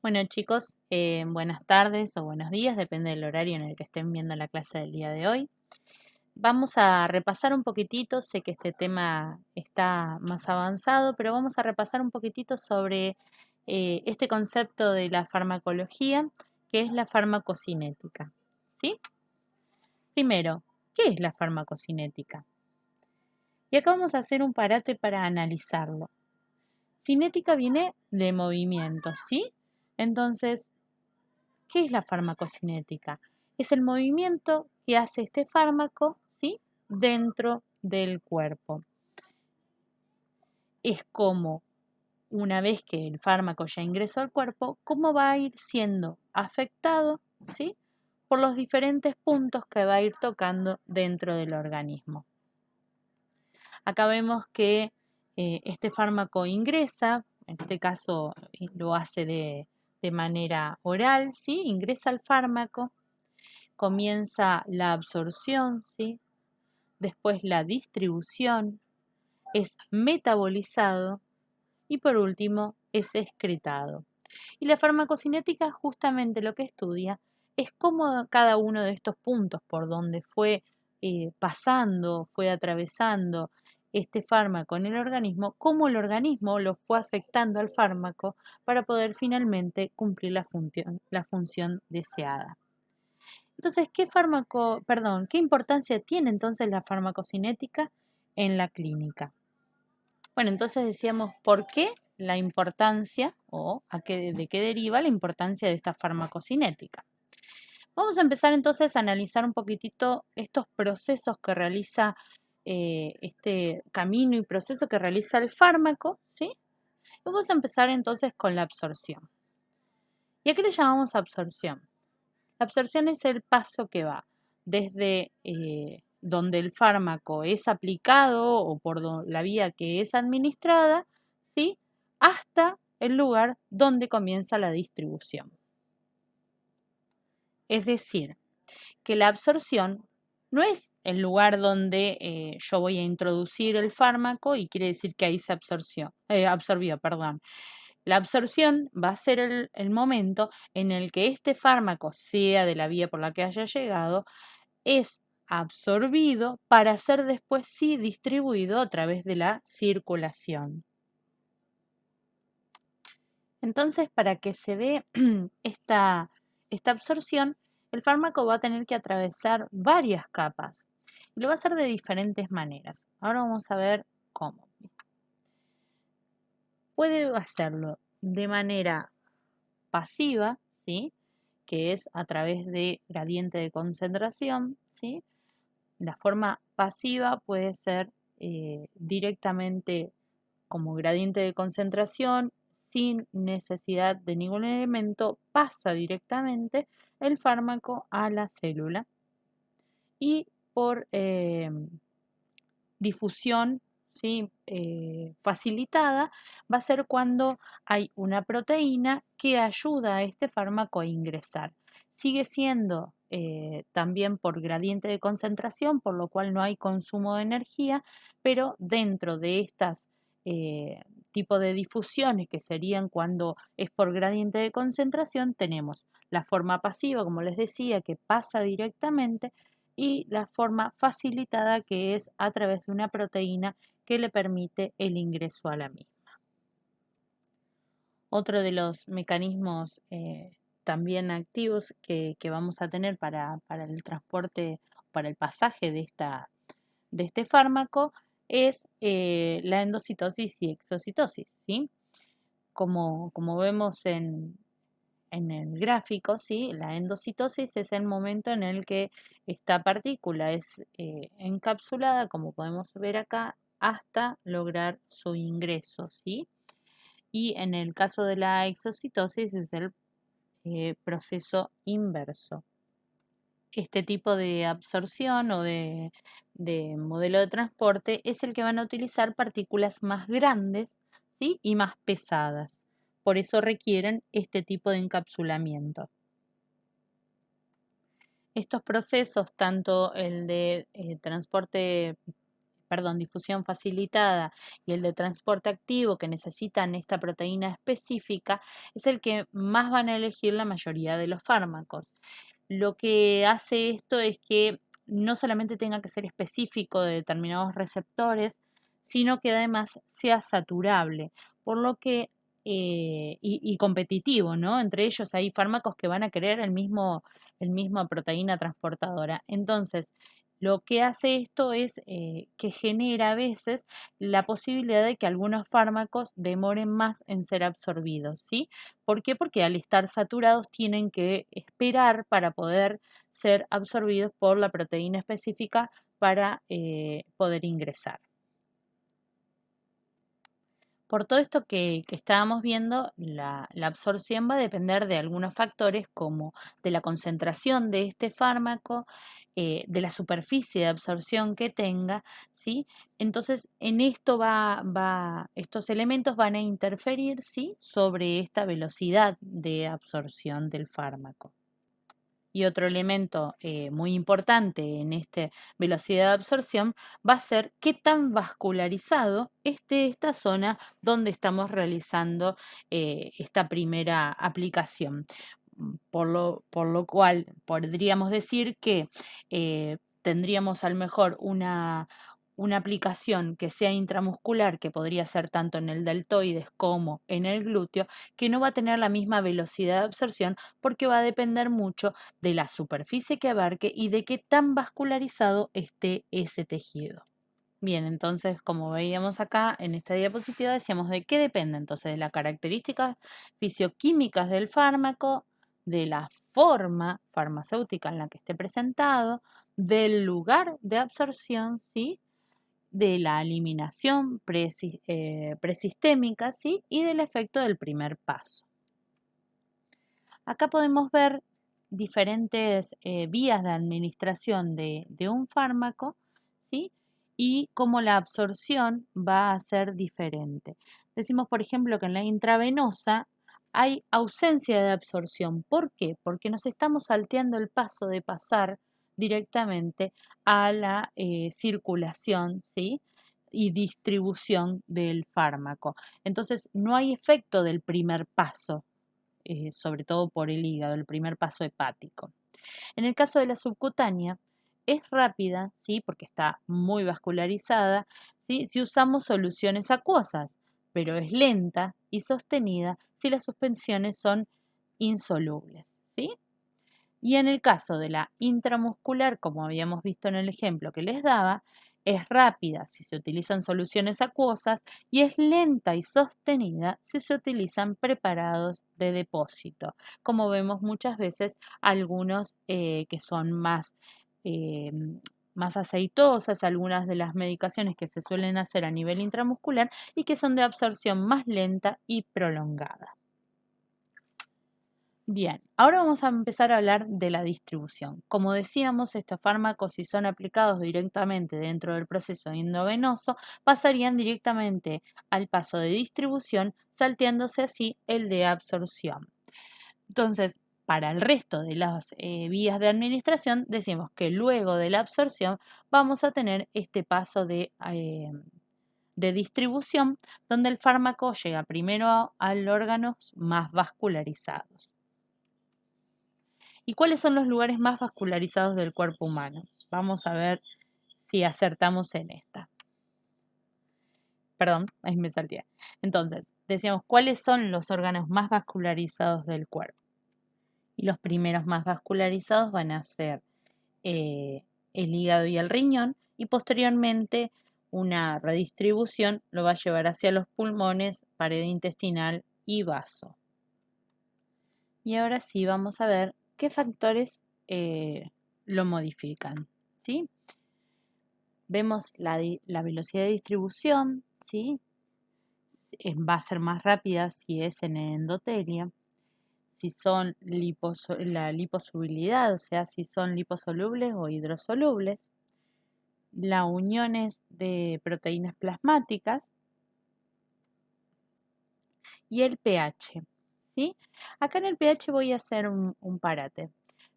Bueno chicos, buenas tardes o buenos días, depende del horario en el que estén viendo la clase del día de hoy. Vamos a repasar un poquitito, sé que este tema está más avanzado, pero vamos a repasar un poquitito sobre este concepto de la farmacología, que es la farmacocinética. ¿Sí? Primero, ¿qué es la farmacocinética? Y acá vamos a hacer un parate para analizarlo. Cinética viene de movimiento, ¿sí? Entonces, ¿qué es la farmacocinética? Es el movimiento que hace este fármaco, ¿sí?, dentro del cuerpo. Es como, una vez que el fármaco ya ingresó al cuerpo, cómo va a ir siendo afectado, ¿sí?, por los diferentes puntos que va a ir tocando dentro del organismo. Acá vemos que este fármaco ingresa, en este caso lo hace de manera oral, ¿sí? Ingresa el fármaco, comienza la absorción, ¿sí? Después la distribución, es metabolizado y por último es excretado. Y la farmacocinética justamente lo que estudia es cómo cada uno de estos puntos por donde fue pasando, fue atravesando este fármaco en el organismo, cómo el organismo lo fue afectando al fármaco para poder finalmente cumplir la función deseada. Entonces, ¿qué importancia tiene entonces la farmacocinética en la clínica? Bueno, entonces decíamos, ¿por qué la importancia o de qué deriva la importancia de esta farmacocinética? Vamos a empezar entonces a analizar un poquitito estos procesos que realiza este camino y proceso que realiza el fármaco, ¿sí? Vamos a empezar entonces con la absorción. ¿Y a qué le llamamos absorción? La absorción es el paso que va desde donde el fármaco es aplicado o por la vía que es administrada, ¿sí?, hasta el lugar donde comienza la distribución. Es decir, que la absorción no es el lugar donde yo voy a introducir el fármaco y quiere decir que ahí se absorbió, perdón. La absorción va a ser el momento en el que este fármaco, sea de la vía por la que haya llegado, es absorbido para ser después sí distribuido a través de la circulación. Entonces, para que se dé esta absorción, el fármaco va a tener que atravesar varias capas y lo va a hacer de diferentes maneras. Ahora vamos a ver cómo. Puede hacerlo de manera pasiva, ¿sí?, que es a través de gradiente de concentración, ¿sí? La forma pasiva puede ser directamente como gradiente de concentración, sin necesidad de ningún elemento, pasa directamente el fármaco a la célula y por difusión, ¿sí?, facilitada, va a ser cuando hay una proteína que ayuda a este fármaco a ingresar. Sigue siendo también por gradiente de concentración, por lo cual no hay consumo de energía, pero dentro de estas tipo de difusiones que serían cuando es por gradiente de concentración, tenemos la forma pasiva, como les decía, que pasa directamente, y la forma facilitada, que es a través de una proteína que le permite el ingreso a la misma. Otro de los mecanismos también activos que vamos a tener para el transporte, para el pasaje de este fármaco, es la endocitosis y exocitosis, ¿sí? Como vemos en el gráfico, ¿sí?, la endocitosis es el momento en el que esta partícula es encapsulada, como podemos ver acá, hasta lograr su ingreso, ¿sí? Y en el caso de la exocitosis es el proceso inverso. Este tipo de absorción o de modelo de transporte es el que van a utilizar partículas más grandes, ¿sí?, y más pesadas. Por eso requieren este tipo de encapsulamiento. Estos procesos, tanto el de transporte difusión facilitada y el de transporte activo que necesitan esta proteína específica, es el que más van a elegir la mayoría de los fármacos. Lo que hace esto es que no solamente tenga que ser específico de determinados receptores, sino que además sea saturable, por lo que y competitivo, ¿no? Entre ellos hay fármacos que van a querer el mismo proteína transportadora. Entonces, lo que hace esto es que genera a veces la posibilidad de que algunos fármacos demoren más en ser absorbidos, ¿sí? ¿Por qué? Porque al estar saturados tienen que esperar para poder ser absorbidos por la proteína específica para poder ingresar. Por todo esto que estábamos viendo, la absorción va a depender de algunos factores como de la concentración de este fármaco, de la superficie de absorción que tenga, ¿sí? Entonces, en esto estos elementos van a interferir, ¿sí? Sobre esta velocidad de absorción del fármaco. Y otro elemento muy importante en esta velocidad de absorción va a ser qué tan vascularizado esté esta zona donde estamos realizando esta primera aplicación. Por lo cual podríamos decir que tendríamos a lo mejor una aplicación que sea intramuscular, que podría ser tanto en el deltoides como en el glúteo, que no va a tener la misma velocidad de absorción porque va a depender mucho de la superficie que abarque y de qué tan vascularizado esté ese tejido. Bien, entonces, como veíamos acá en esta diapositiva, decíamos de qué depende entonces de las características fisioquímicas del fármaco, de la forma farmacéutica en la que esté presentado, del lugar de absorción, ¿sí? De la eliminación presistémica, ¿sí? Y del efecto del primer paso. Acá podemos ver diferentes vías de administración de un fármaco, ¿sí? Y cómo la absorción va a ser diferente. Decimos, por ejemplo, que en la intravenosa hay ausencia de absorción. ¿Por qué? Porque nos estamos salteando el paso de pasar directamente a la circulación, ¿sí? Y distribución del fármaco. Entonces, no hay efecto del primer paso, sobre todo por el hígado, el primer paso hepático. En el caso de la subcutánea, es rápida, ¿sí? Porque está muy vascularizada, ¿sí? Si usamos soluciones acuosas, pero es lenta y sostenida si las suspensiones son insolubles, ¿sí? Y en el caso de la intramuscular, como habíamos visto en el ejemplo que les daba, es rápida si se utilizan soluciones acuosas y es lenta y sostenida si se utilizan preparados de depósito, como vemos muchas veces algunos que son eh, más aceitosas, algunas de las medicaciones que se suelen hacer a nivel intramuscular y que son de absorción más lenta y prolongada. Bien, ahora vamos a empezar a hablar de la distribución. Como decíamos, estos fármacos, si son aplicados directamente dentro del proceso endovenoso, pasarían directamente al paso de distribución, salteándose así el de absorción. Entonces, para el resto de las vías de administración, decimos que luego de la absorción vamos a tener este paso de distribución, donde el fármaco llega primero a los órganos más vascularizados. ¿Y cuáles son los lugares más vascularizados del cuerpo humano? Vamos a ver si acertamos en esta. Perdón, ahí me salté. Entonces, decíamos, ¿cuáles son los órganos más vascularizados del cuerpo? Y los primeros más vascularizados van a ser el hígado y el riñón, y posteriormente una redistribución lo va a llevar hacia los pulmones, pared intestinal y vaso. Y ahora sí vamos a ver qué factores lo modifican, ¿sí? Vemos la velocidad de distribución, ¿sí? Va a ser más rápida si es en el endotelio. Si son la liposolubilidad, o sea, si son liposolubles o hidrosolubles. Las uniones de proteínas plasmáticas y el pH, ¿sí? Acá en el pH voy a hacer un parate.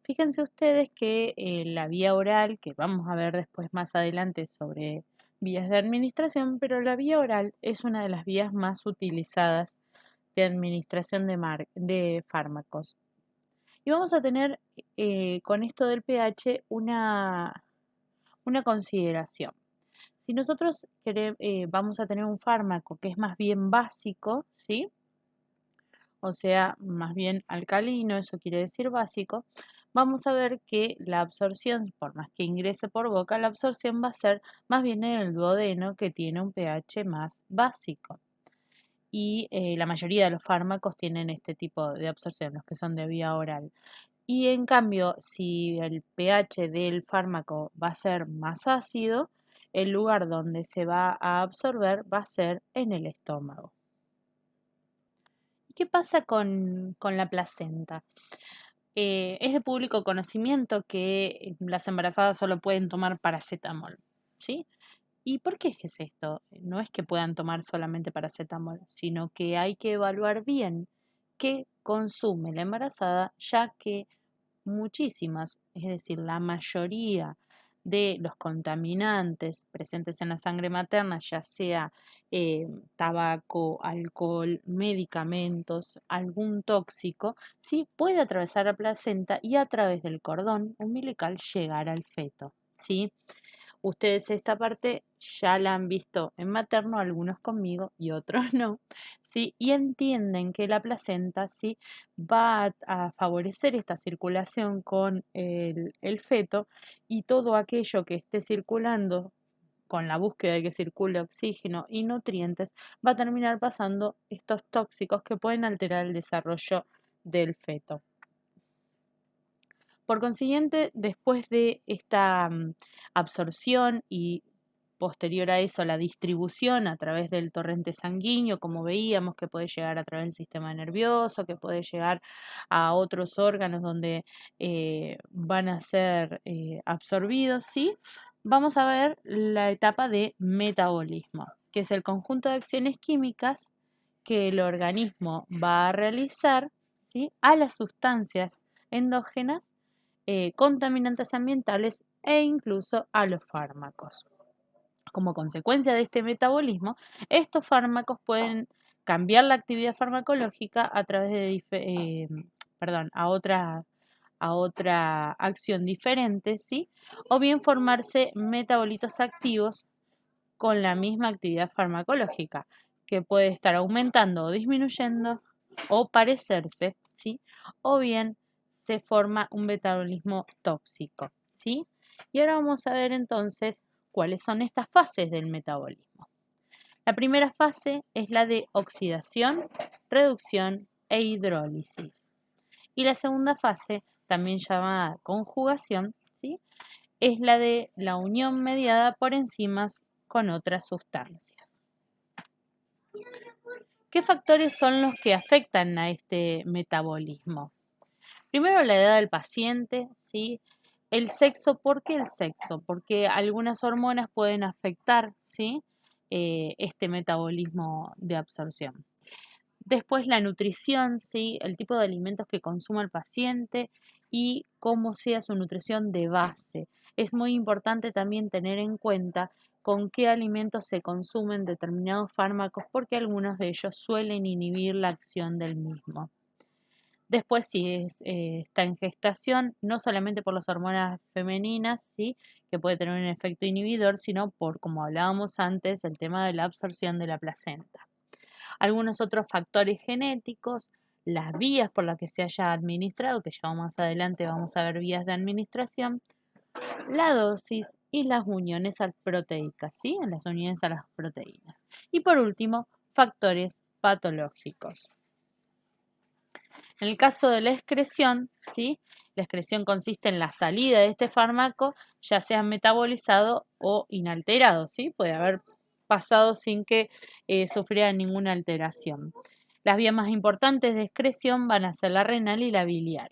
Fíjense ustedes que la vía oral, que vamos a ver después más adelante sobre vías de administración, pero la vía oral es una de las vías más utilizadas de administración de fármacos. Y vamos a tener con esto del pH una consideración. Si nosotros vamos a tener un fármaco que es más bien básico, ¿sí? O sea, más bien alcalino, eso quiere decir básico, vamos a ver que la absorción, por más que ingrese por boca, la absorción va a ser más bien en el duodeno, que tiene un pH más básico. Y la mayoría de los fármacos tienen este tipo de absorción, los que son de vía oral. Y en cambio, si el pH del fármaco va a ser más ácido, el lugar donde se va a absorber va a ser en el estómago. ¿Qué pasa con la placenta? Es de público conocimiento que las embarazadas solo pueden tomar paracetamol, ¿sí? ¿Y por qué es esto? No es que puedan tomar solamente paracetamol, sino que hay que evaluar bien qué consume la embarazada, ya que muchísimas, es decir, la mayoría de los contaminantes presentes en la sangre materna, ya sea tabaco, alcohol, medicamentos, algún tóxico, sí puede atravesar la placenta y a través del cordón umbilical llegar al feto, ¿sí? Ustedes esta parte ya la han visto en materno, algunos conmigo y otros no, ¿sí? Y entienden que la placenta, ¿sí? Va a favorecer esta circulación con el feto, y todo aquello que esté circulando con la búsqueda de que circule oxígeno y nutrientes va a terminar pasando estos tóxicos que pueden alterar el desarrollo del feto. Por consiguiente, después de esta absorción y posterior a eso la distribución a través del torrente sanguíneo, como veíamos, que puede llegar a través del sistema nervioso, que puede llegar a otros órganos donde van a ser absorbidos, ¿sí? Vamos a ver la etapa de metabolismo, que es el conjunto de acciones químicas que el organismo va a realizar, ¿sí? A las sustancias endógenas, contaminantes ambientales e incluso a los fármacos. Como consecuencia de este metabolismo, estos fármacos pueden cambiar la actividad farmacológica a través de a otra acción diferente, ¿sí? O bien formarse metabolitos activos con la misma actividad farmacológica, que puede estar aumentando o disminuyendo o parecerse, ¿sí? O bien se forma un metabolismo tóxico, ¿sí? Y ahora vamos a ver entonces cuáles son estas fases del metabolismo. La primera fase es la de oxidación, reducción e hidrólisis. Y la segunda fase, también llamada conjugación, ¿sí? Es la de la unión mediada por enzimas con otras sustancias. ¿Qué factores son los que afectan a este metabolismo? Primero, la edad del paciente, ¿sí? El sexo. ¿Por qué el sexo? Porque algunas hormonas pueden afectar, ¿sí? Este metabolismo de absorción. Después, la nutrición, ¿sí? El tipo de alimentos que consuma el paciente y cómo sea su nutrición de base. Es muy importante también tener en cuenta con qué alimentos se consumen determinados fármacos, porque algunos de ellos suelen inhibir la acción del mismo. Después, si está en gestación, no solamente por las hormonas femeninas, ¿sí? Que puede tener un efecto inhibidor, sino por, como hablábamos antes, el tema de la absorción de la placenta. Algunos otros factores genéticos, las vías por las que se haya administrado, que ya más adelante vamos a ver vías de administración, la dosis y las uniones proteicas, ¿sí? Las uniones a las proteínas. Y por último, factores patológicos. En el caso de la excreción, ¿sí? La excreción consiste en la salida de este fármaco, ya sea metabolizado o inalterado, ¿sí? Puede haber pasado sin que sufriera ninguna alteración. Las vías más importantes de excreción van a ser la renal y la biliar,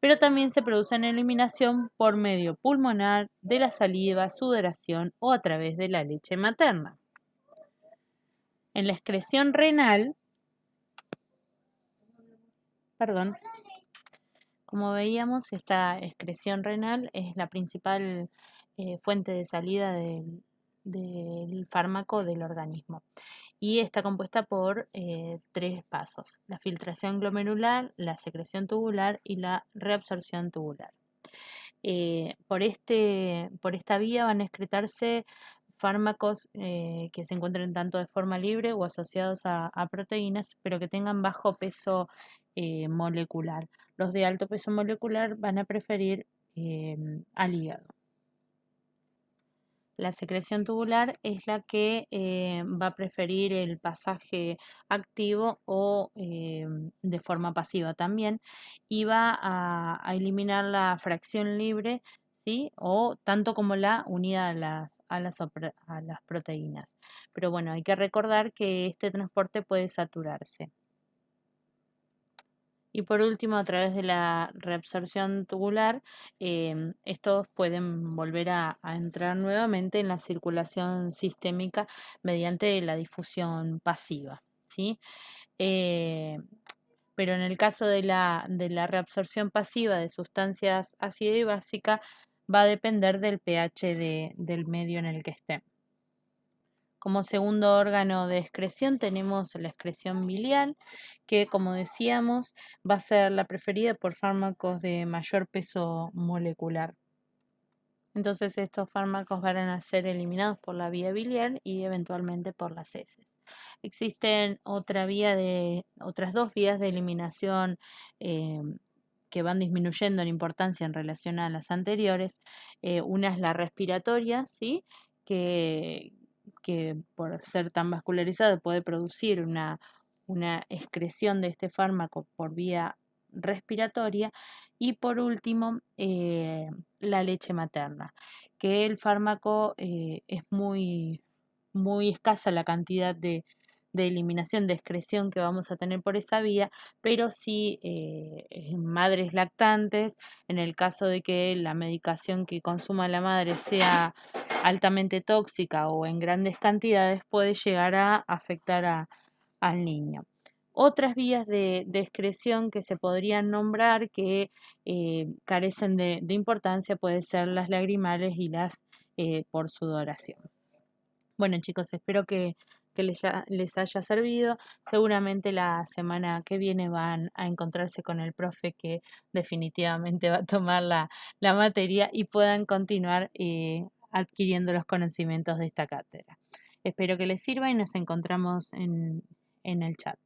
pero también se produce en eliminación por medio pulmonar, de la saliva, sudoración o a través de la leche materna. En la excreción renal, perdón, como veíamos, esta excreción renal es la principal fuente de salida del fármaco del organismo. Y está compuesta por 3 pasos: la filtración glomerular, la secreción tubular y la reabsorción tubular. Por esta vía van a excretarse fármacos que se encuentren tanto de forma libre o asociados a proteínas, pero que tengan bajo peso molecular. Los de alto peso molecular van a preferir al hígado. La secreción tubular es la que va a preferir el pasaje activo o de forma pasiva también, y va a eliminar la fracción libre, ¿sí? O tanto como la unida a las proteínas. Pero bueno, hay que recordar que este transporte puede saturarse. Y por último, a través de la reabsorción tubular, estos pueden volver a entrar nuevamente en la circulación sistémica mediante la difusión pasiva, ¿sí? Eh, pero en el caso de la reabsorción pasiva de sustancias ácida y básica, va a depender del pH del medio en el que estén. Como segundo órgano de excreción tenemos la excreción biliar, que como decíamos va a ser la preferida por fármacos de mayor peso molecular. Entonces estos fármacos van a ser eliminados por la vía biliar y eventualmente por las heces. Existen otras dos vías de eliminación que van disminuyendo en importancia en relación a las anteriores. Una es la respiratoria, ¿sí? que, que por ser tan vascularizado puede producir una excreción de este fármaco por vía respiratoria. Y por último, la leche materna, que el fármaco es muy escasa la cantidad de eliminación, de excreción que vamos a tener por esa vía, pero sí en madres lactantes, en el caso de que la medicación que consuma la madre sea altamente tóxica o en grandes cantidades, puede llegar a afectar al niño. Otras vías de excreción que se podrían nombrar que carecen de importancia pueden ser las lagrimales y las por sudoración. Bueno, chicos, espero que les haya servido. Seguramente la semana que viene van a encontrarse con el profe que definitivamente va a tomar la materia y puedan continuar adquiriendo los conocimientos de esta cátedra. Espero que les sirva y nos encontramos en el chat.